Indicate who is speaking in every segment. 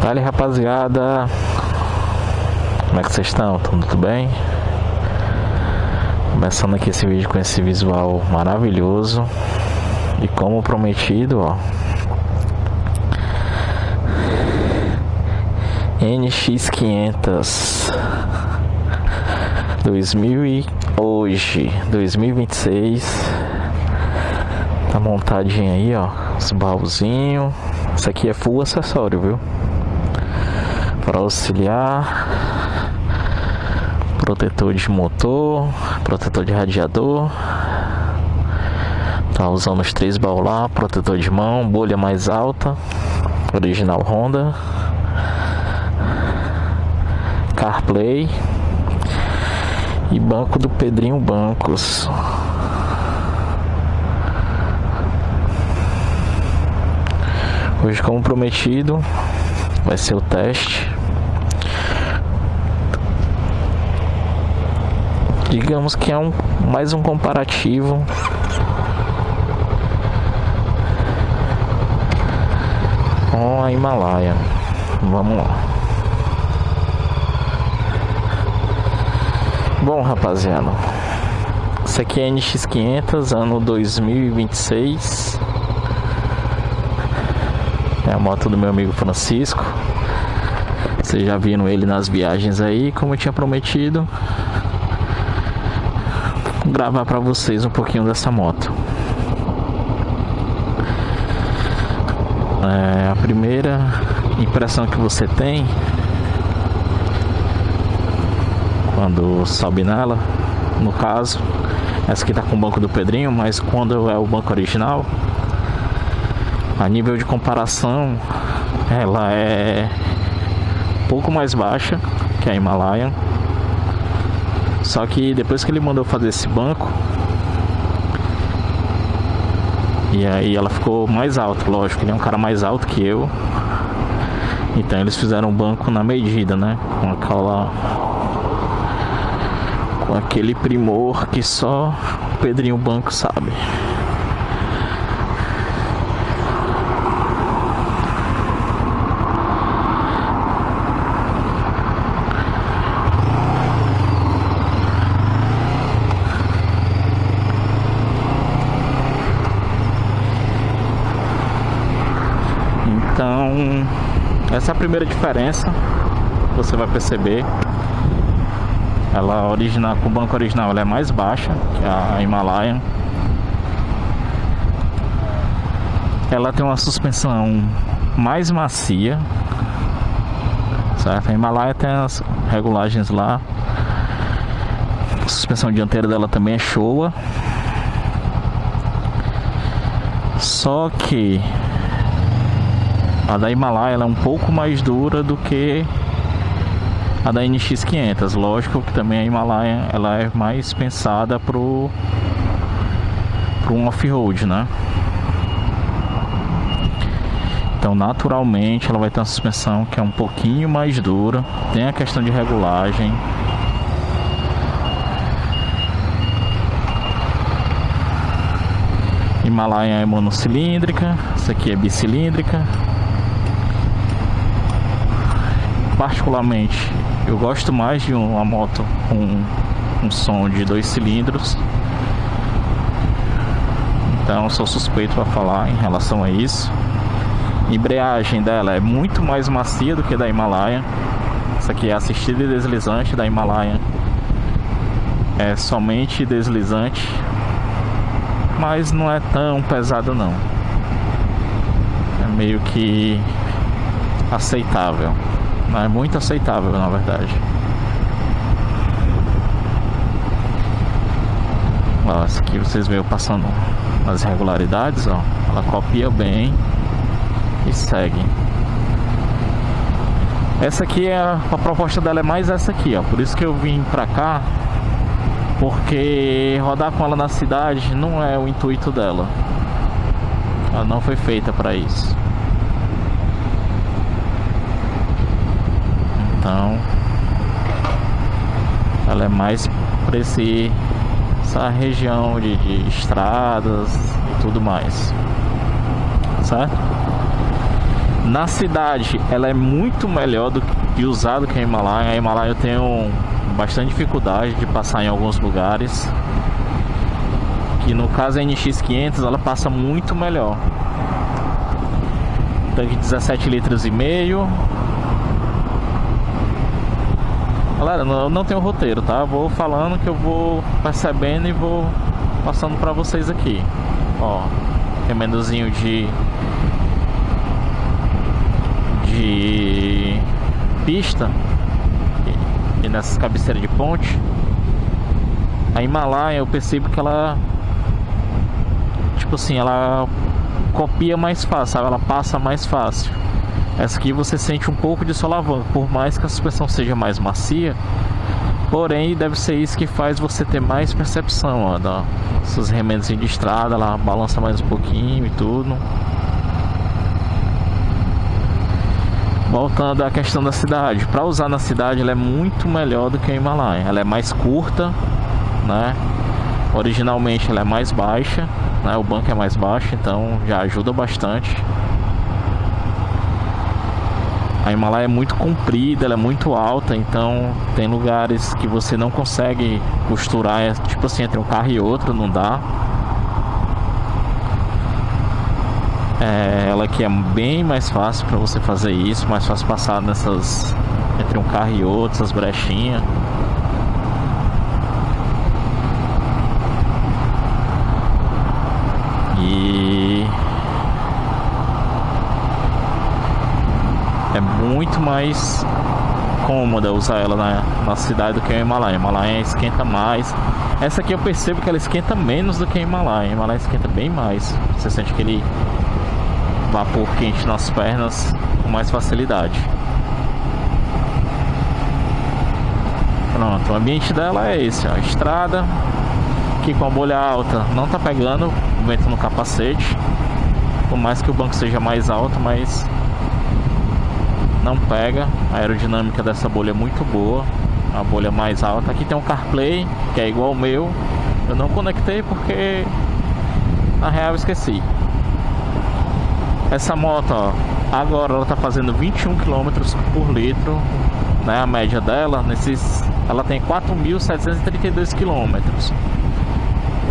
Speaker 1: Fala aí, rapaziada, como é que vocês estão? Tudo bem? Começando aqui esse vídeo com esse visual maravilhoso e como prometido, ó, NX500 hoje 2026, tá montadinho aí, ó, os baúzinhos. Isso aqui é full acessório, viu? Para auxiliar, protetor de motor, protetor de radiador. Tá usando os 3 baús lá, protetor de mão, bolha mais alta, original Honda, CarPlay e banco do Pedrinho Bancos. Hoje, como prometido, vai ser o teste. Digamos que é mais um comparativo com a Himalaia. Vamos lá. Bom, rapaziada, isso aqui é NX500 ano 2026. É a moto do meu amigo Francisco. Vocês já viram ele nas viagens aí, como eu tinha prometido. Vou gravar para vocês um pouquinho dessa moto. A primeira impressão que você tem quando sobe nela, no caso, essa aqui tá com o banco do Pedrinho, mas quando é o banco original, a nível de comparação, ela é um pouco mais baixa que a Himalaia. Só que depois que ele mandou fazer esse banco, e aí ela ficou mais alta, lógico, ele é um cara mais alto que eu. Então eles fizeram um banco na medida, né? Com aquele primor que só o Pedrinho Banco sabe. Então, essa é a primeira diferença que você vai perceber. Ela original, com o banco original, ela é mais baixa que a Himalaia. Ela tem uma suspensão mais macia, certo? A Himalaia tem as regulagens lá. A suspensão dianteira dela também é Showa. Só que a da Himalaia ela é um pouco mais dura do que a da NX500. Lógico que também a Himalaia ela é mais pensada para um off-road, né? Então naturalmente ela vai ter uma suspensão que é um pouquinho mais dura. Tem a questão de regulagem. Himalaia é monocilíndrica, essa aqui é bicilíndrica. Particularmente eu gosto mais de uma moto com um som de 2 cilindros. Então sou suspeito para falar em relação a isso. A embreagem dela é muito mais macia do que a da Himalaia. Essa aqui é assistida e deslizante. Da Himalaia é somente deslizante, mas não é tão pesada não. É meio que aceitável. Não é muito aceitável, na verdade. Ó, essa aqui vocês veem eu passando as irregularidades, ó. Ela copia bem e segue. Essa aqui a proposta dela é mais essa aqui, ó. Por isso que eu vim pra cá, porque rodar com ela na cidade não é o intuito dela. Ela não foi feita para isso. Então ela é mais para essa região de estradas e tudo mais, certo? Na cidade, ela é muito melhor do que usar do que a Himalaia. A Himalaia eu tenho bastante dificuldade de passar em alguns lugares. Que no caso a NX500 ela passa muito melhor. Tanque 17 litros e meio. Galera, eu não tenho roteiro, tá? Eu vou falando que eu vou percebendo e vou passando pra vocês aqui. Ó, remendozinho de pista e nessas cabeceiras de ponte. A Himalaia eu percebo que ela, tipo assim, ela copia mais fácil, sabe? Ela passa mais fácil. Essa aqui você sente um pouco de solavanco, por mais que a suspensão seja mais macia, porém deve ser isso que faz você ter mais percepção, ó, esses remendos de estrada, ela balança mais um pouquinho e tudo. Voltando à questão da cidade, para usar na cidade ela é muito melhor do que a Himalaia. Ela é mais curta, né? Originalmente ela é mais baixa, né? O banco é mais baixo, então já ajuda bastante. A Himalaia é muito comprida, ela é muito alta, então tem lugares que você não consegue costurar, tipo assim, entre um carro e outro, não dá. Ela aqui é bem mais fácil para você fazer isso, mais fácil passar nessas entre um carro e outro, essas brechinhas. E é muito mais cômoda usar ela na cidade do que a Himalaia. A Himalaia esquenta mais. Essa aqui eu percebo que ela esquenta menos do que a Himalaia. A Himalaia esquenta bem mais. Você sente aquele vapor quente nas pernas com mais facilidade. Pronto, o ambiente dela é esse, ó. Estrada, aqui com a bolha alta não tá pegando o vento no capacete. Por mais que o banco seja mais alto, mas não pega. A aerodinâmica dessa bolha é muito boa. A bolha mais alta. Aqui tem um CarPlay, que é igual ao meu. Eu não conectei porque na real eu esqueci. Essa moto, ó, agora ela tá fazendo 21 km por litro, né? A média dela, ela tem 4.732 km.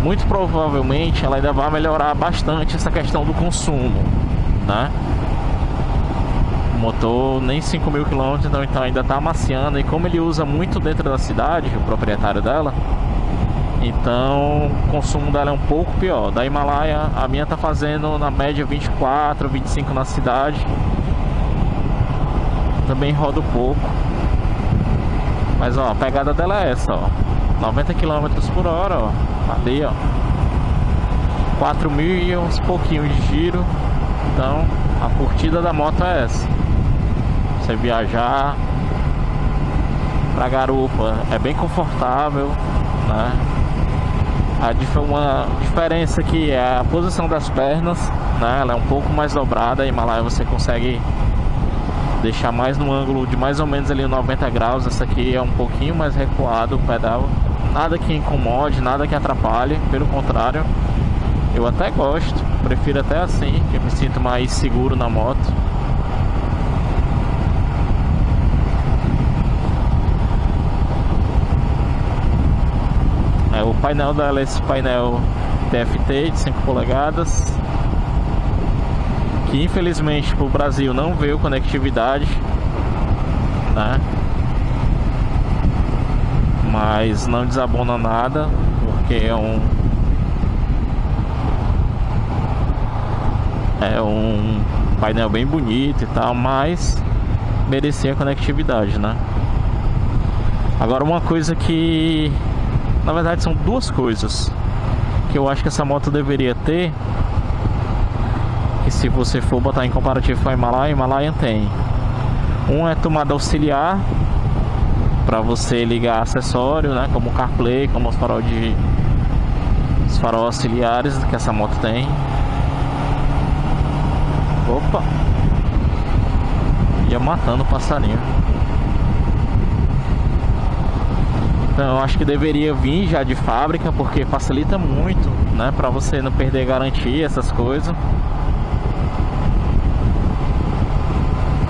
Speaker 1: Muito provavelmente ela ainda vai melhorar bastante essa questão do consumo, né? O motor nem 5.000 km, então ainda tá amaciando. E como ele usa muito dentro da cidade, o proprietário dela, então o consumo dela é um pouco pior. Da Himalaia, a minha tá fazendo na média 24, 25 na cidade. Também roda um pouco. Mas ó, a pegada dela é essa, ó, 90 km por hora, ó. Ali, ó, 4.000 e uns pouquinhos de giro. Então a curtida da moto é essa. Você viajar pra garupa é bem confortável, né? Uma diferença aqui é a posição das pernas, né? Ela é um pouco mais dobrada. A Himalaia você consegue deixar mais no ângulo de mais ou menos ali 90 graus. Essa aqui é um pouquinho mais recuado o pedal. Nada que incomode, nada que atrapalhe. Pelo contrário, eu até gosto. Prefiro até assim, que eu me sinto mais seguro na moto. O painel dela é esse painel TFT de 5 polegadas, que infelizmente para o Brasil não veio conectividade, né? Mas não desabona nada, porque é um painel bem bonito e tal, mas merecia conectividade, né? Agora, uma coisa que, na verdade, são duas coisas que eu acho que essa moto deveria ter, que se você for botar em comparativo com a Himalaia tem. Um é tomada auxiliar para você ligar acessório, né, como o CarPlay, como os farol auxiliares que essa moto tem. Opa! Ia matando o passarinho. Então eu acho que deveria vir já de fábrica, porque facilita muito, né, para você não perder garantia, essas coisas.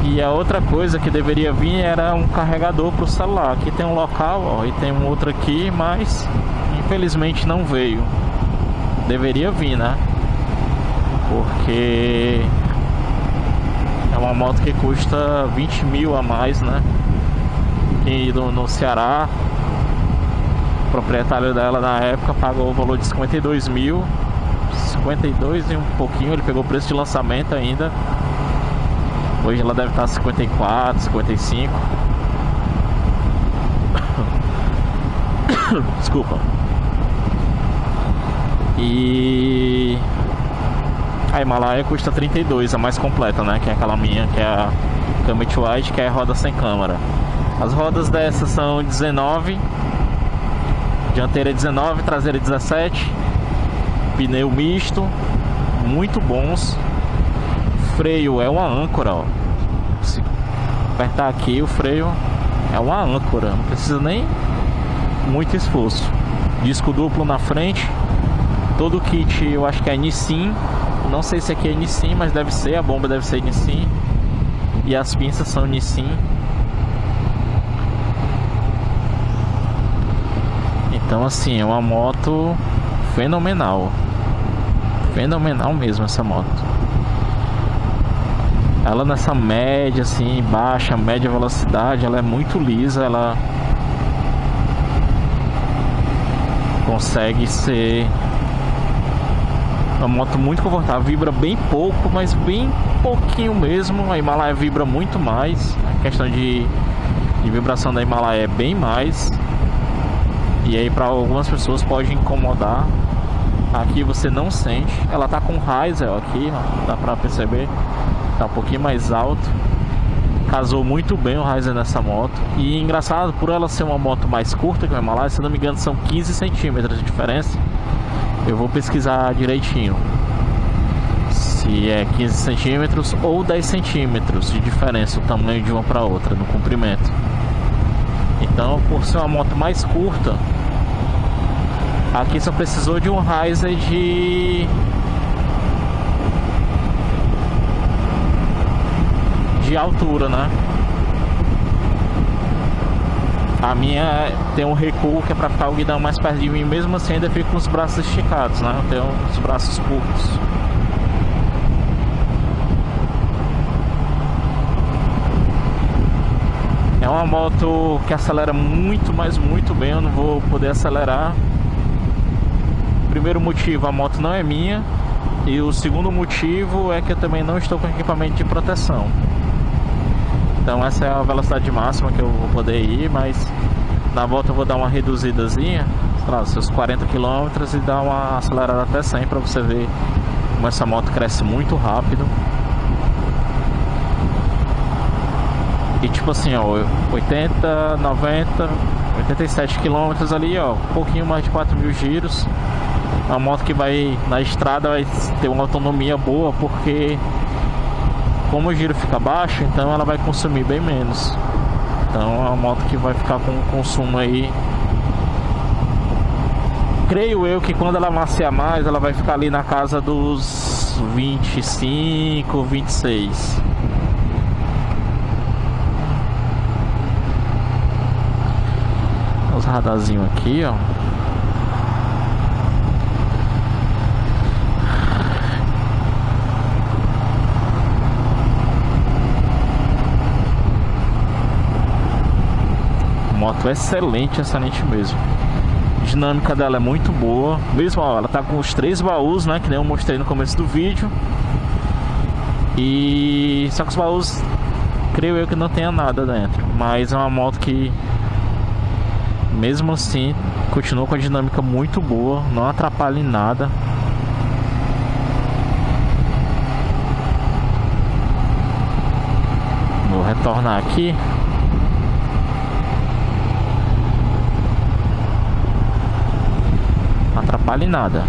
Speaker 1: E a outra coisa que deveria vir era um carregador para o celular. Aqui tem um local, ó, e tem um outro aqui, mas infelizmente não veio. Deveria vir, né? Porque é uma moto que custa 20 mil a mais, né? E no Ceará, o proprietário dela na época pagou o valor de 52 mil, 52 e um pouquinho. Ele pegou o preço de lançamento ainda. Hoje ela deve estar 54, 55. Desculpa. E a Himalaia custa 32, a mais completa, né? Que é aquela minha, que é a Comet White, que é a roda sem câmara. As rodas dessas são 19, dianteira 19, traseira 17, pneu misto, muito bons. Freio é uma âncora, ó. Se apertar aqui, o freio é uma âncora, não precisa nem muito esforço. Disco duplo na frente, todo o kit eu acho que é Nissin, não sei se aqui é Nissin, mas deve ser, a bomba deve ser Nissin e as pinças são Nissin. Então assim, é uma moto fenomenal, fenomenal mesmo essa moto. Ela nessa média assim, baixa, média velocidade, ela é muito lisa, ela consegue ser uma moto muito confortável, vibra bem pouco, mas bem pouquinho mesmo. A Himalaia vibra muito mais, a questão de vibração da Himalaia é bem mais, e aí para algumas pessoas pode incomodar. Aqui você não sente. Ela tá com riser aqui, ó, dá pra perceber. Tá um pouquinho mais alto. Casou muito bem o riser nessa moto. E engraçado, por ela ser uma moto mais curta que a Himalaia, se não me engano são 15 centímetros de diferença. Eu vou pesquisar direitinho se é 15 centímetros ou 10 centímetros de diferença o tamanho de uma para outra no comprimento. Então, por ser uma moto mais curta, aqui só precisou de um riser de altura, né? A minha tem um recuo que é para ficar o guidão mais perto de mim, mesmo assim ainda fico com os braços esticados, né? Eu tenho os braços curtos. É uma moto que acelera muito, mas muito bem. Eu não vou poder acelerar. Primeiro motivo, a moto não é minha. E o segundo motivo é que eu também não estou com equipamento de proteção. Então essa é a velocidade máxima que eu vou poder ir, mas na volta eu vou dar uma reduzidazinha, sei lá, seus 40 km e dar uma acelerada até 100 para você ver como essa moto cresce muito rápido. E tipo assim, ó, 80, 90, 87 km ali, ó, um pouquinho mais de 4.000 giros. A moto que vai na estrada vai ter uma autonomia boa, porque como o giro fica baixo, então ela vai consumir bem menos. Então é uma moto que vai ficar com um consumo aí, creio eu que quando ela maciar mais, ela vai ficar ali na casa dos 25, 26. Os radarzinhos aqui, ó. Moto excelente, excelente mesmo. A dinâmica dela é muito boa. Mesmo, ó, ela tá com os 3 baús, né? Que nem eu mostrei no começo do vídeo. E só que os baús, creio eu que não tenha nada dentro. Mas é uma moto que, mesmo assim, continua com a dinâmica muito boa. Não atrapalha em nada. Vou retornar aqui. Atrapalha em nada.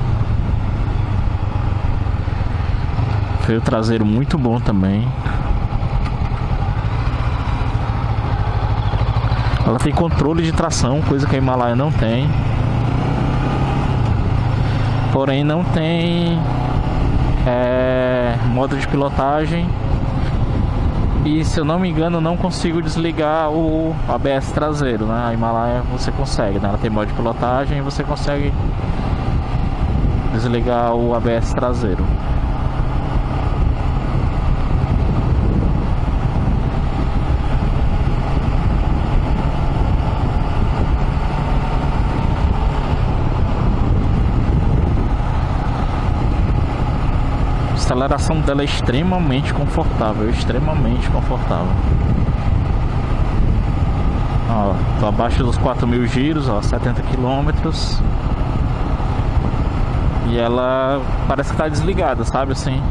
Speaker 1: Freio traseiro muito bom também. Ela tem controle de tração, coisa que a Himalaia não tem. Porém não tem modo de pilotagem E se eu não me engano, eu não consigo desligar o ABS traseiro, né? A Himalaia você consegue, né? Ela tem modo de pilotagem e você consegue desligar o ABS traseiro. A aceleração dela é extremamente confortável, extremamente confortável. Ó, tô abaixo dos 4.000 giros, ó, 70 quilômetros. E ela parece que tá desligada, sabe assim?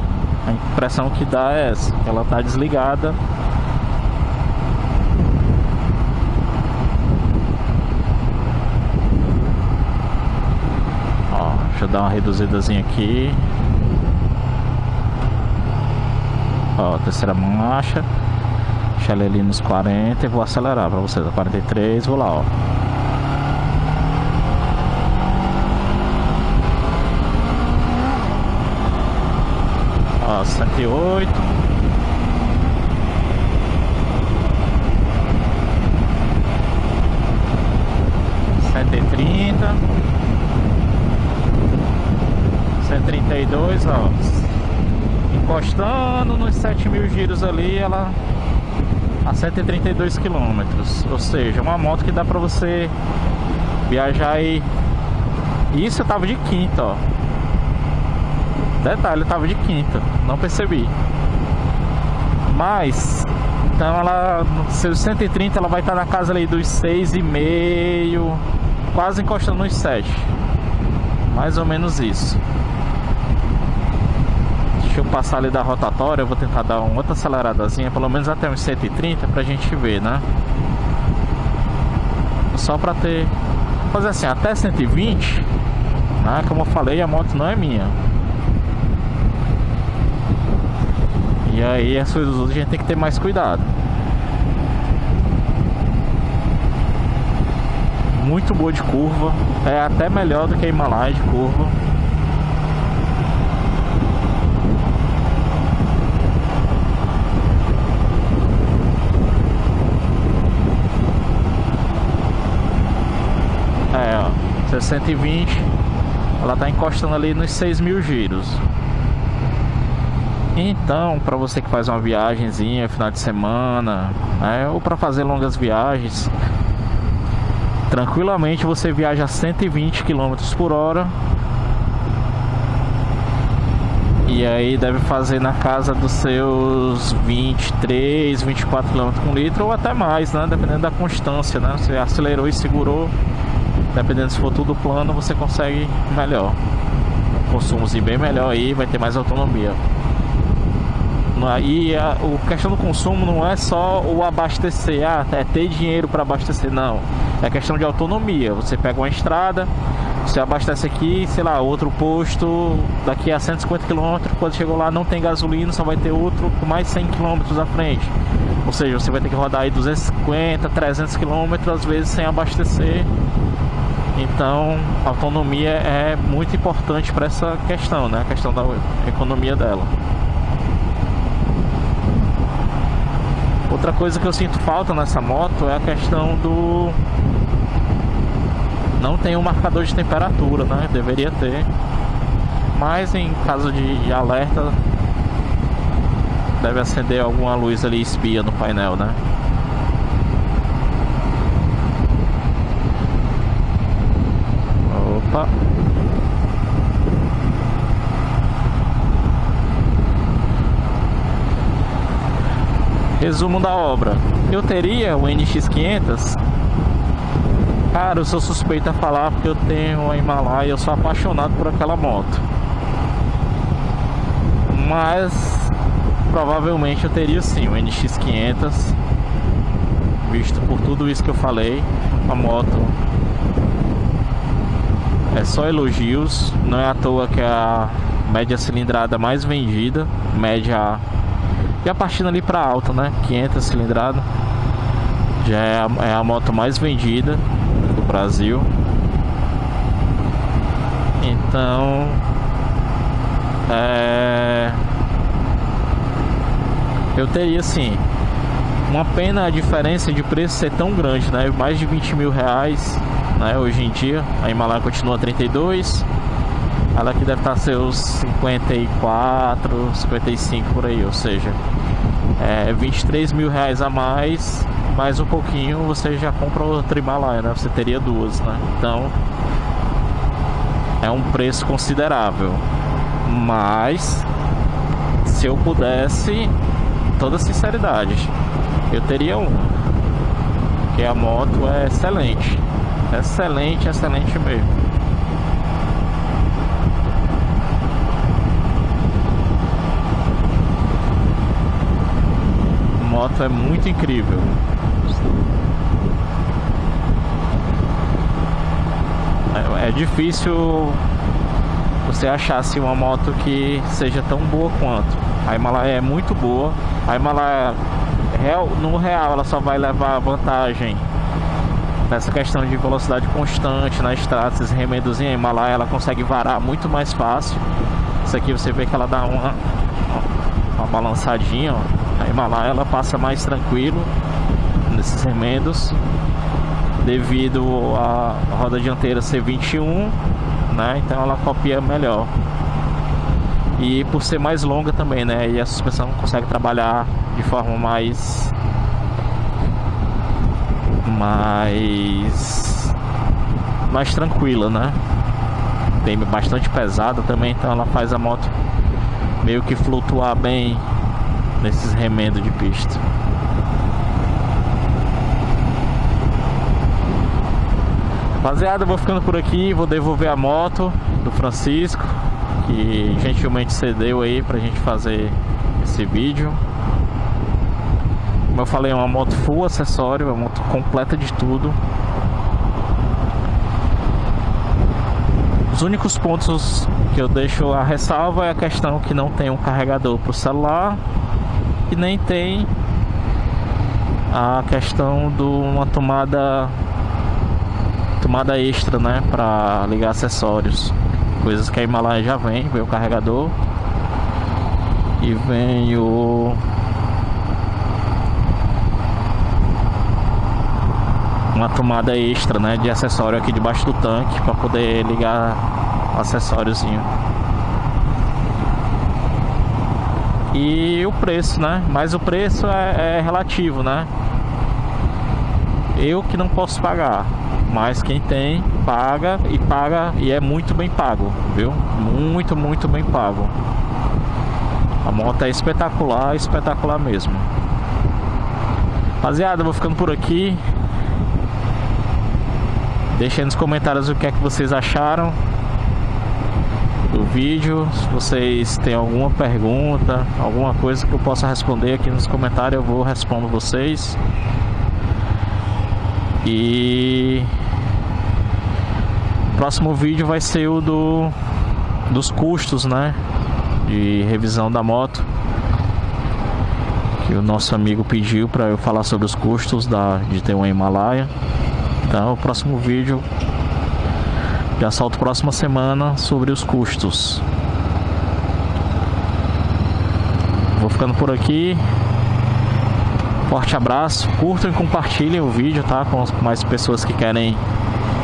Speaker 1: A impressão que dá é essa, que ela tá desligada. Ó, deixa eu dar uma reduzidazinha aqui. Ó, terceira marcha. Deixa ele ali nos 40 e vou acelerar pra vocês. 43, vou lá, ó. Ó, 108. Cento e 132, ó. Encostando nos 7.000 giros ali, ela a 132 quilômetros. Ou seja, uma moto que dá pra você viajar aí. Isso eu tava de quinta, ó. Detalhe, eu tava de quinta, não percebi. Mas então ela, seus 130, ela vai estar na casa ali dos 6,5, quase encostando nos 7. Mais ou menos isso. Deixa eu passar ali da rotatória, eu vou tentar dar uma outra aceleradazinha, pelo menos até uns 130 pra gente ver, né? Só pra ter... fazer assim, até 120, né? Como eu falei, a moto não é minha. E aí as coisas outras a gente tem que ter mais cuidado. Muito boa de curva, é até melhor do que a Himalaia de curva. É, ó, 120, ela tá encostando ali nos 6.000 giros. Então, para você que faz uma viagenzinha final de semana, né, ou para fazer longas viagens, tranquilamente você viaja a 120 km por hora. E aí deve fazer na casa dos seus 23, 24 km por litro ou até mais, né? Dependendo da constância, né? Você acelerou e segurou, dependendo se for tudo plano, você consegue melhor. Um consumozinho bem melhor aí, vai ter mais autonomia. E a questão do consumo não é só o abastecer, é ter dinheiro para abastecer, não. É questão de autonomia. Você pega uma estrada, você abastece aqui, sei lá, outro posto daqui a 150 km, quando chegou lá não tem gasolina, só vai ter outro com mais 100 km à frente. Ou seja, você vai ter que rodar aí 250, 300 km às vezes sem abastecer. Então, a autonomia é muito importante para essa questão, né? A questão da economia dela. Outra coisa que eu sinto falta nessa moto é a questão do... não tem um marcador de temperatura, né? Deveria ter. Mas em caso de alerta, deve acender alguma luz ali espia no painel, né? Opa! Resumo da obra. Eu teria o NX500. Cara, eu sou suspeito a falar porque eu tenho a Himalaia e eu sou apaixonado por aquela moto. Mas provavelmente eu teria sim o NX500, visto por tudo isso que eu falei. A moto é só elogios. Não é à toa que é a média cilindrada mais vendida, média e a partindo ali para alta, né? 500 cilindrada já é a moto mais vendida do Brasil. Então eu teria sim. Uma pena a diferença de preço ser tão grande, né? Mais de 20 mil reais, né? Hoje em dia, a Himalaia continua 32. Ela aqui deve estar seus 54, 55 por aí, ou seja, 23 mil reais a mais um pouquinho você já compra outra Himalaia, né? Você teria duas, né? Então é um preço considerável. Mas se eu pudesse, toda sinceridade, eu teria uma, porque a moto é excelente, excelente, excelente mesmo. A moto é muito incrível. É difícil você achar assim, uma moto que seja tão boa quanto. A Himalaia é muito boa. A Himalaia, no real, ela só vai levar vantagem nessa questão de velocidade constante na estrada. Esses remendos em Himalaia, ela consegue varar muito mais fácil. Isso aqui você vê que ela dá uma balançadinha, ó. A Himalaia ela passa mais tranquilo nesses remendos, devido a roda dianteira ser 21, né? Então ela copia melhor. E por ser mais longa também, né? E a suspensão consegue trabalhar de forma mais tranquila, né? Tem bastante pesada também, então ela faz a moto meio que flutuar bem nesses remendos de pista. Rapaziada, eu vou ficando por aqui, vou devolver a moto do Francisco, que gentilmente cedeu aí pra gente fazer esse vídeo. Como eu falei, é uma moto full acessório, é uma moto completa de tudo. Os únicos pontos que eu deixo a ressalva é a questão que não tem um carregador para o celular e nem tem a questão de uma tomada extra, né, para ligar acessórios, coisas que a Himalaia já vem o carregador e vem uma tomada extra, né, de acessório aqui debaixo do tanque para poder ligar o acessóriozinho. E o preço, né? Mas o preço é relativo, né? Eu que não posso pagar, mas quem tem paga e é muito bem pago, viu? Muito, muito bem pago. A moto é espetacular, espetacular mesmo. Rapaziada, eu vou ficando por aqui. Deixa aí nos comentários o que é que vocês acharam do vídeo. Se vocês têm alguma pergunta, alguma coisa que eu possa responder aqui nos comentários, eu vou responder vocês. E o próximo vídeo vai ser o dos custos, né, de revisão da moto, que o nosso amigo pediu para eu falar sobre os custos de ter uma Himalaia. Então o próximo vídeo já solto próxima semana sobre os custos. Vou ficando por aqui. Forte abraço. Curtam e compartilhem o vídeo, tá? Com mais pessoas que querem,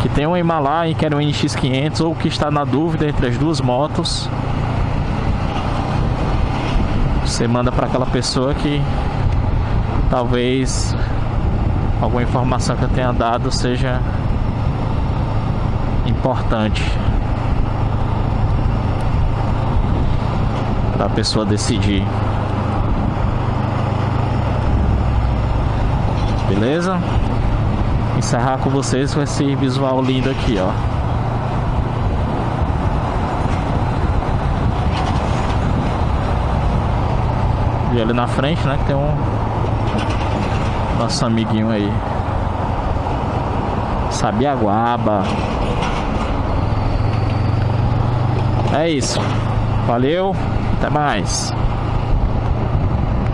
Speaker 1: que tem uma Himalaia e querem um NX500, ou que está na dúvida entre as duas motos. Você manda para aquela pessoa que talvez alguma informação que eu tenha dado seja importante para a pessoa decidir. Beleza? Encerrar com vocês com esse visual lindo aqui, ó. E ali na frente, né, que tem nosso amiguinho aí, Sabiaguaba. É isso. Valeu, até mais.